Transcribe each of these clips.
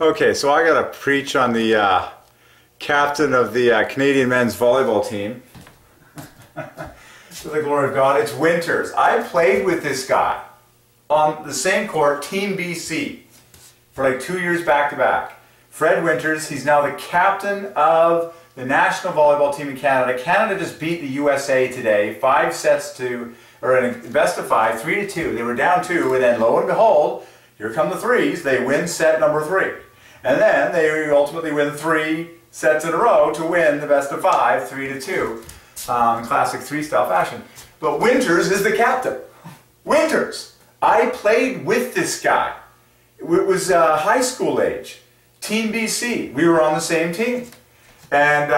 Okay, so I got to preach on the captain of the Canadian men's volleyball team. To the glory of God, it's Winters. I played with this guy on the same court, Team BC, for like 2 years back to back. Fred Winters, he's now the captain of the national volleyball team in Canada. Canada just beat the USA today, 5 sets to, or in a best of 5, 3-2. They were down 2, and then lo and behold, here come the threes. They win set number 3. And then they ultimately win 3 sets in a row to win the best of 5, 3-2. Classic 3-style fashion. But Winters is the captain. Winters. I played with this guy. It was high school age. Team BC. We were on the same team. And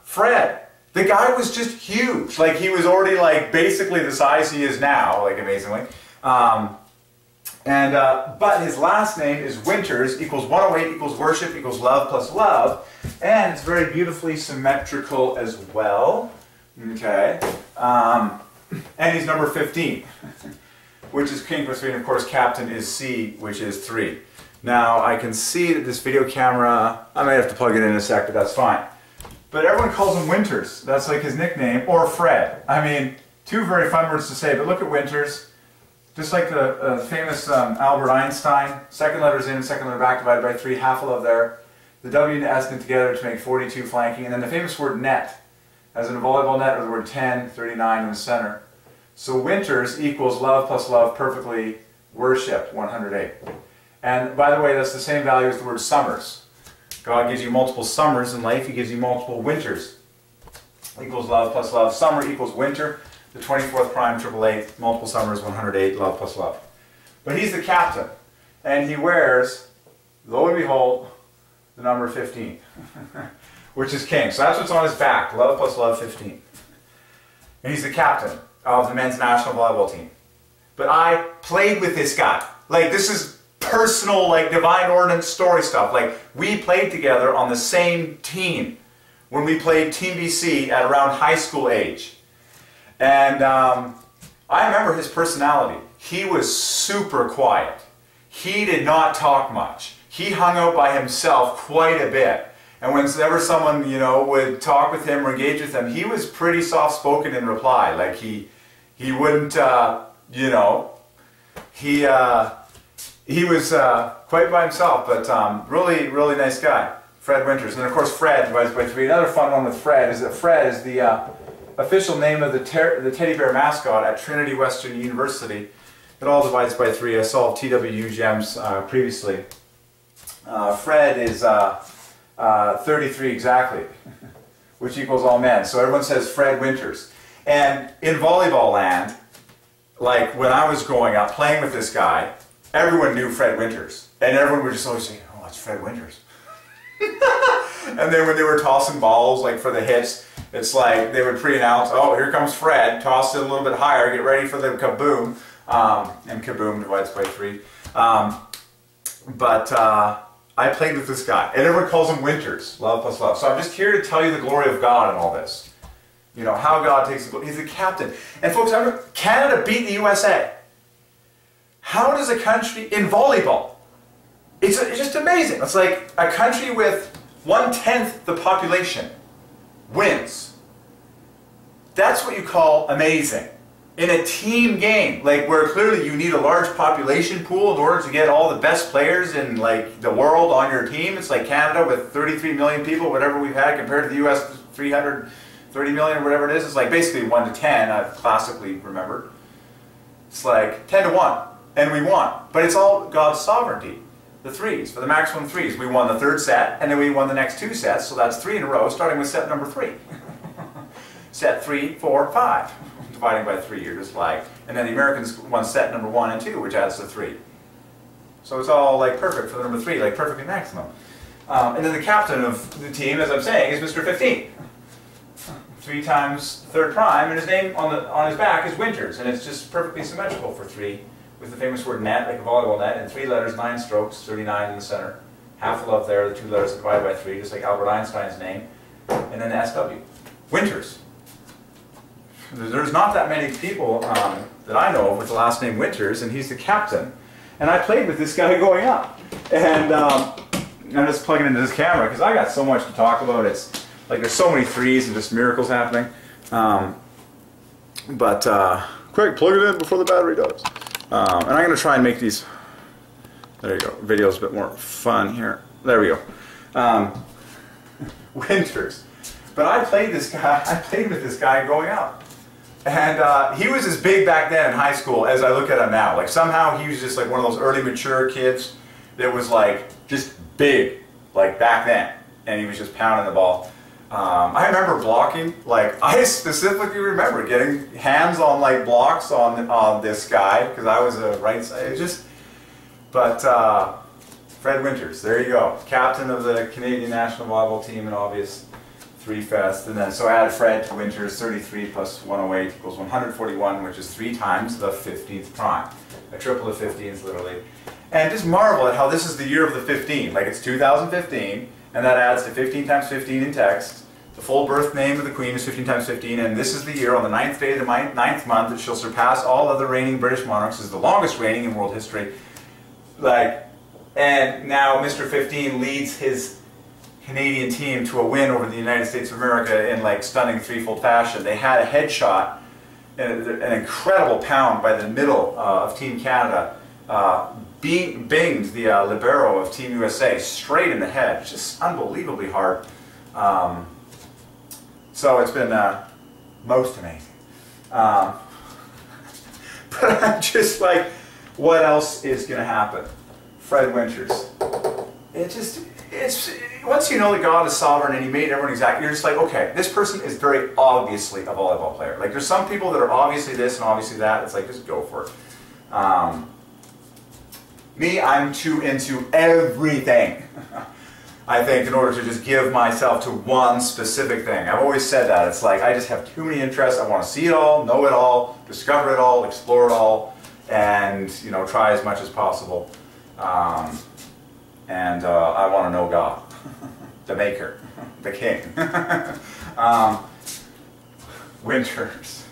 Fred, the guy was just huge. Like, he was already like basically the size he is now, like, amazingly. But his last name is Winters, equals 108, equals worship, equals love plus love. And it's very beautifully symmetrical as well. Okay. And he's number 15, which is king for 3, and of course captain is C, which is 3. Now I can see that this video camera, I might have to plug it in a sec, but that's fine. But everyone calls him Winters. That's like his nickname, or Fred. I mean, 2 very fun words to say, but look at Winters. Just like the famous Albert Einstein, second letter's in, second letter back, divided by 3, half a love there. The W and S knit together to make 42 flanking, and then the famous word net, as in a volleyball net, or the word 10, 39 in the center. So Winters equals love plus love perfectly, worship, 108. And by the way, that's the same value as the word summers. God gives you multiple summers in life, He gives you multiple winters. Equals love plus love. Summer equals winter. The 24th prime, 888, multiple summers, 108, love plus love. But he's the captain, and he wears, lo and behold, the number 15, which is king. So that's what's on his back, love plus love, 15. And he's the captain of the men's national volleyball team. But I played with this guy. Like, this is personal, like, Divine Ordinance story stuff. Like, we played together on the same team when we played Team BC at around high school age. And I remember his personality. He was super quiet. He did not talk much. He hung out by himself quite a bit. And whenever someone, you know, would talk with him or engage with him, he was pretty soft-spoken in reply. Like, he wouldn't, you know, he was quite by himself, but really, really nice guy. Fred Winters. And then, of course, Fred divides by 3. Another fun one with Fred is that Fred is the official name of the teddy bear mascot at Trinity Western University. It all divides by 3. I solved TWU gems previously. Fred is 33 exactly, which equals all men. So everyone says Fred Winters. And in volleyball land, like when I was growing up playing with this guy, everyone knew Fred Winters. And everyone would just always say, oh, it's Fred Winters. And then when they were tossing balls, like for the hits, it's like they would pre-announce, oh, here comes Fred, toss it a little bit higher, get ready for the kaboom. And kaboom divides by 3. I played with this guy, and everyone calls him Winters, love plus love. So I'm just here to tell you the glory of God in all this. You know, how God takes the glory. He's the captain. And folks, Canada beat the USA. How does a country, in volleyball, it's just amazing. It's like a country with 1/10 the population wins. That's what you call amazing. In a team game, like where clearly you need a large population pool in order to get all the best players in like the world on your team. It's like Canada with 33 million people, whatever we've had, compared to the US 330 million or whatever it is. It's like basically 1 to 10, I've classically remembered. It's like 10 to 1, and we won. But it's all God's sovereignty. The threes, for the maximum threes. We won the 3rd set, and then we won the next 2 sets, so that's 3 in a row, starting with set number 3. Set 3, 4, 5. Dividing by 3, you're just like, and then the Americans won set number 1 and 2, which adds to 3. So it's all like perfect for the number 3, like perfectly maximum. And then the captain of the team, as I'm saying, is Mr. 15. 3 times 3rd prime, and his name on his back is Winters, and it's just perfectly symmetrical for 3, with the famous word net, like a volleyball net, and 3 letters, 9 strokes, 39 in the center. Half a love there, the 2 letters divided by 3, just like Albert Einstein's name, and then SW. Winters. There's not that many people that I know of with the last name Winters, and he's the captain. And I played with this guy going up. And I'm just plugging into this camera because I got so much to talk about. It's like there's so many threes and just miracles happening. Quick, plug it in before the battery dies. And I'm going to try and make these, there you go, videos a bit more fun here. There we go. Winters. But I played with this guy growing up. And he was as big back then in high school as I look at him now. Like somehow he was just like one of those early mature kids that was like just big, like back then. And he was just pounding the ball. I remember blocking, like I specifically remember getting hands on like blocks on this guy because I was a right side. Fred Winters, there you go, captain of the Canadian national volleyball team in obvious 3 fest, and then so add Fred to Winters, 33 plus 108 equals 141, which is 3 times the 15th prime, a triple of 15s literally, and just marvel at how this is the year of the 15, like it's 2015. And that adds to 15 times 15 in text. The full birth name of the Queen is 15 times 15, and this is the year on the 9th day of the 9th month that she'll surpass all other reigning British monarchs. This is the longest reigning in world history. And now Mr. 15 leads his Canadian team to a win over the United States of America in like stunning threefold fashion. They had a headshot, an incredible pound by the middle of Team Canada. Binged the libero of Team USA straight in the head, just unbelievably hard. So it's been most amazing. But I'm just like, what else is going to happen? Fred Winters. It's once you know that God is sovereign and He made everyone exactly, you're just like, okay, this person is very obviously a volleyball player. Like there's some people that are obviously this and obviously that. It's like, just go for it. Me, I'm too into everything. I think in order to just give myself to one specific thing. I've always said that. It's like I just have too many interests. I want to see it all, know it all, discover it all, explore it all, and try as much as possible. I want to know God, the Maker, the King. Winters.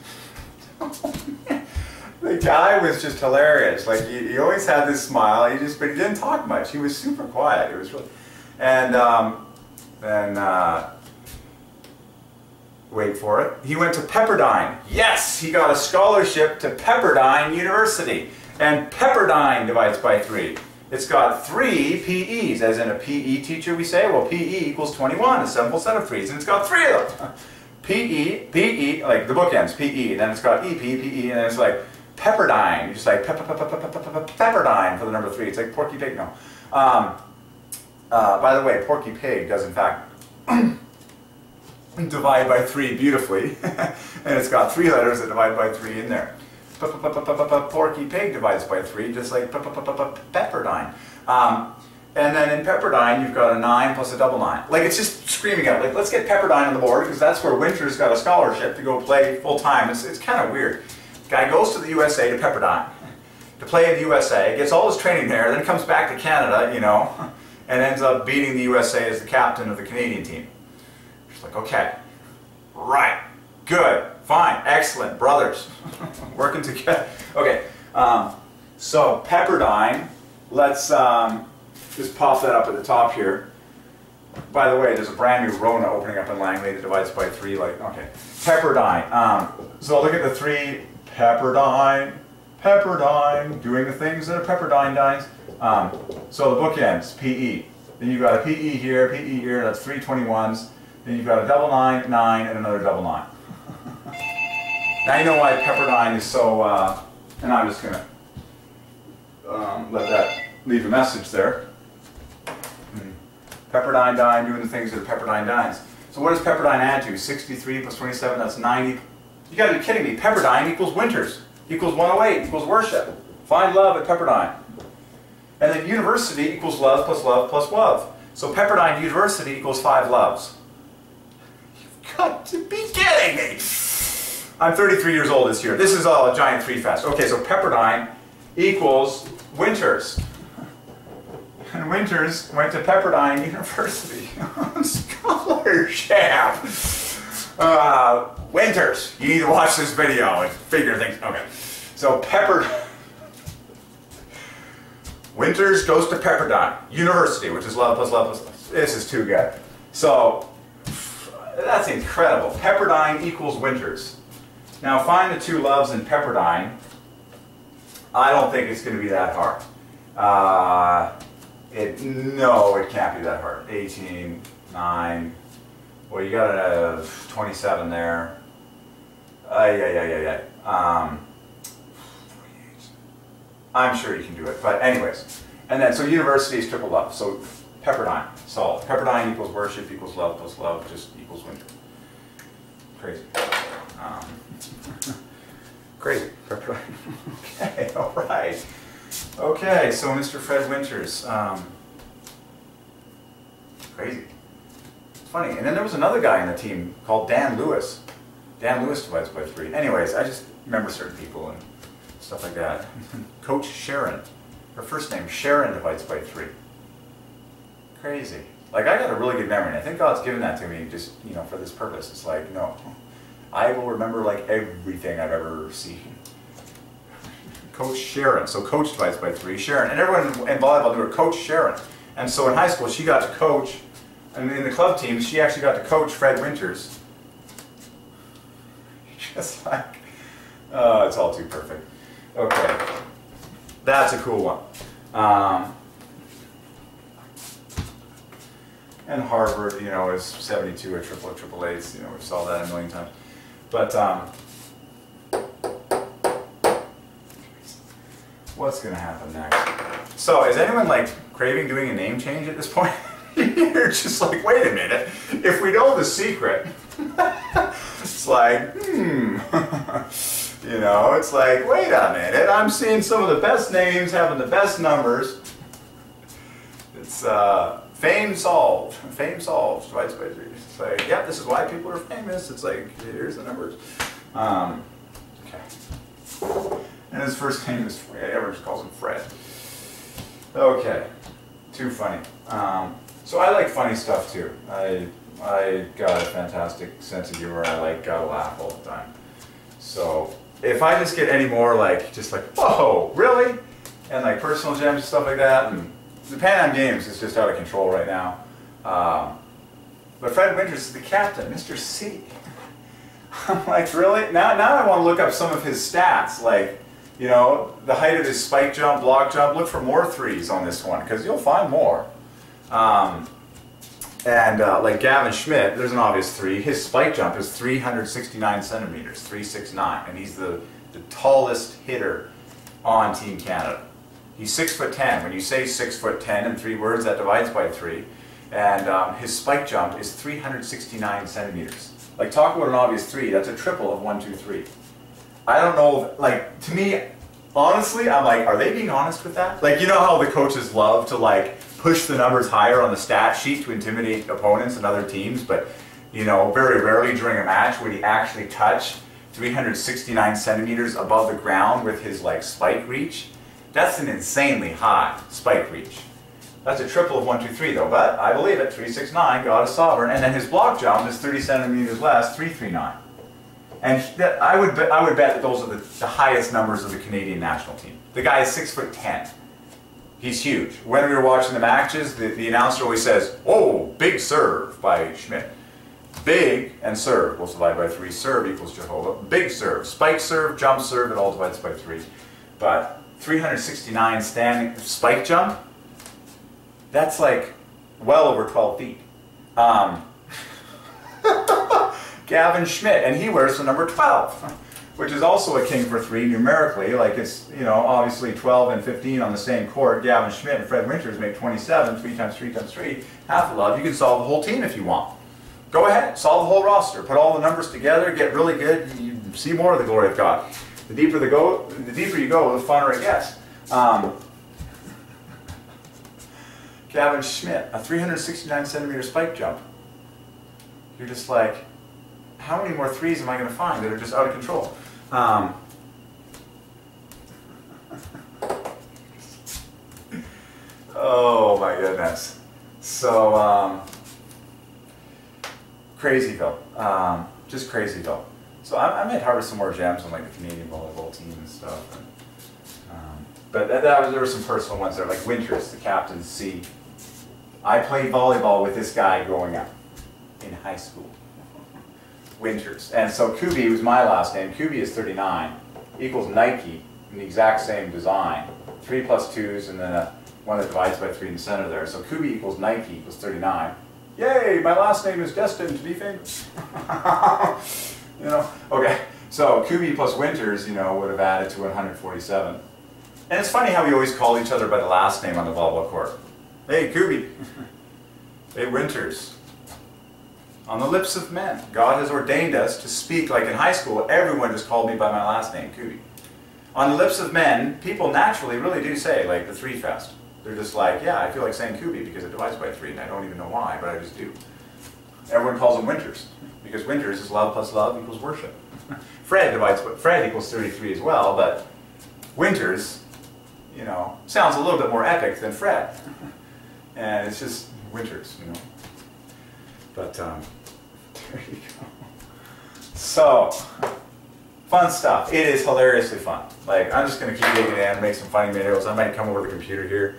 The guy was just hilarious. Like he always had this smile. But he didn't talk much. He was super quiet. It was really, and then wait for it. He went to Pepperdine. Yes, he got a scholarship to Pepperdine University. And Pepperdine divides by 3. It's got 3 PEs, as in a PE teacher. We say, well, PE equals 21, a simple set of 3s, and it's got 3 of them. PE, like the bookends, PE, and then it's got EP, PE, and then it's like Pepperdine, just like Pepperdine for the number 3. It's like Porky Pig. No. By the way, Porky Pig does in fact divide by 3 beautifully, and it's got 3 letters that divide by 3 in there. Porky Pig divides by 3, just like Pepperdine. And then in Pepperdine, you've got a 9 plus a double 9. Like it's just screaming out, like let's get Pepperdine on the board because that's where Winters got a scholarship to go play full time. It's kind of weird. Guy goes to the USA, to Pepperdine, to play in the USA, gets all his training there, then comes back to Canada, and ends up beating the USA as the captain of the Canadian team. Just like, okay, right, good, fine, excellent, brothers, working together. Okay, so Pepperdine, let's just pop that up at the top here. By the way, there's a brand new Rona opening up in Langley that divides by 3, like, okay. Pepperdine, so look at the 3, Pepperdine, doing the things that a Pepperdine does. So the bookends, PE. Then you've got a PE here, that's 3 21s. Then you've got a double 9, 9, and another double 9. Now you know why Pepperdine is so, and I'm just going to let that leave a message there. Pepperdine doing the things that a Pepperdine does. So what does Pepperdine add to? 63 plus 27, that's 90. You gotta be kidding me. Pepperdine equals Winters, equals 108, equals worship. Find love at Pepperdine. And then university equals love plus love plus love. So Pepperdine University equals 5 loves. You've got to be kidding me. I'm 33 years old this year. This is all a giant 3 fest. Okay, so Pepperdine equals Winters. And Winters went to Pepperdine University. Scholarship! Winters, you need to watch this video and figure things. Okay, so Winters goes to Pepperdine University, which is love plus love plus love. This is too good. So that's incredible. Pepperdine equals Winters. Now find the two loves in Pepperdine. I don't think it's going to be that hard. No, it can't be that hard. 18, 9. Well, you got a 27 there. I'm sure you can do it. But anyways, and then so university is triple love. So Pepperdine, solved. Pepperdine equals worship equals love plus love just equals winter. Crazy. Crazy. Pepperdine. Okay, all right. Okay, so Mr. Fred Winters. Crazy. It's funny. And then there was another guy in the team called Dan Lewis. Dan Lewis divides by 3. Anyways, I just remember certain people and stuff like that. Coach Sharon. Her first name, Sharon, divides by 3. Crazy. Like, I got a really good memory. And I think God's given that to me just, you know, for this purpose. It's like, no. I will remember, like, everything I've ever seen. Coach Sharon. So Coach divides by 3. Sharon. And everyone in volleyball knew her, Coach Sharon. And so in high school, she got to coach. And in the club team, she actually got to coach Fred Winters. Just like, oh, it's all too perfect. Okay. That's a cool one. And Harvard, you know, is 72 or triple eights. You know, we saw that a million times. But what's going to happen next? So, is anyone like craving doing a name change at this point? You're just like, wait a minute. If we know the secret, it's like, you know, it's like, wait a minute. I'm seeing some of the best names having the best numbers. It's fame solved. Fame solved. Divides by 3. It's like, yeah, this is why people are famous. It's like, here's the numbers. Okay. And his first name is Fred. Everyone just calls him Fred. Okay. Too funny. So I like funny stuff too. I got a fantastic sense of humor. I gotta laugh all the time. So if I just get any more like, just like, whoa, really? And like personal gems and stuff like that, and the Pan Am Games is just out of control right now. But Fred Winters is the captain, Mr. C. I'm like, really? Now I want to look up some of his stats, like, you know, the height of his spike jump, block jump. Look for more 3s on this one, because you'll find more. Like Gavin Schmidt, there's an obvious 3. His spike jump is 369 centimeters, 369, and he's the tallest hitter on Team Canada. He's 6'10". When you say 6'10" in 3 words, that divides by 3. And his spike jump is 369 centimeters. Like, talk about an obvious 3. That's a triple of 1, 2, 3. I don't know, like, to me, honestly, I'm like, are they being honest with that? Like, you know how the coaches love to, like, push the numbers higher on the stat sheet to intimidate opponents and other teams, but, you know, very rarely during a match would he actually touch 369 centimeters above the ground with his, like, spike reach. That's an insanely high spike reach. That's a triple of 1, 2, 3 though, but I believe it, 369, God is sovereign, and then his block jump is 30 centimeters less, 339. And that, I would bet that those are the highest numbers of the Canadian national team. The guy is 6'10". He's huge. When we were watching the matches, the announcer always says, "Oh, big serve by Schmidt." Big and serve will divide by 3. Serve equals Jehovah. Big serve. Spike serve, jump serve, it all divides by 3. But 369 standing spike jump, that's like well over 12 feet. Gavin Schmidt, and he wears the number 12, which is also a king for 3 numerically. Like, it's, you know, obviously 12 and 15 on the same court. Gavin Schmidt and Fred Winters make 27, 3 times 3 times 3, half the love. You can solve the whole team if you want. Go ahead, solve the whole roster. Put all the numbers together, get really good. You see more of the glory of God. The deeper you go, the funner it gets. Gavin Schmidt, a 369 centimeter spike jump. You're just like, how many more 3s am I going to find that are just out of control? Oh my goodness. So, Crazyville. Just Crazyville. So I might harvest some more gems on like the Canadian volleyball team and stuff. And, But there were some personal ones there, like Winters, the captain's C. I played volleyball with this guy growing up in high school. Winters. And so Kubi was my last name. Kubi is 39, equals Nike in the exact same design. 3 plus 2's and then a one that divides by 3 in the center there. So Kubi equals Nike equals 39. Yay, my last name is destined to be famous. You know, okay. So Kubi plus Winters, you know, would have added to 147. And it's funny how we always call each other by the last name on the volleyball court. Hey, Kubi. Hey, Winters. On the lips of men, God has ordained us to speak like in high school. Everyone just called me by my last name, Kubi. On the lips of men, people naturally really do say, like the 3 fest. They're just like, yeah, I feel like saying Kubi because it divides by 3, and I don't even know why, but I just do. Everyone calls him Winters, because Winters is love plus love equals worship. Fred equals 33 as well, but Winters, you know, sounds a little bit more epic than Fred. And it's just Winters, you know. But, there you go. So, fun stuff. It is hilariously fun. Like, I'm just going to keep digging in, make some funny videos. I might come over the computer here.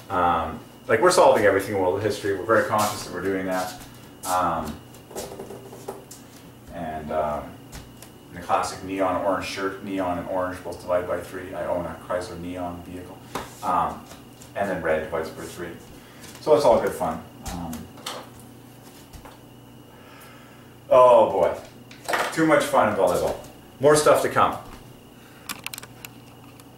Like, we're solving everything in world history. We're very conscious that we're doing that. In the classic neon orange shirt, neon and orange both divide by 3. I own a Chrysler neon vehicle. And then red divides by 3. So it's all good fun. Oh boy. Too much fun in volleyball. More stuff to come.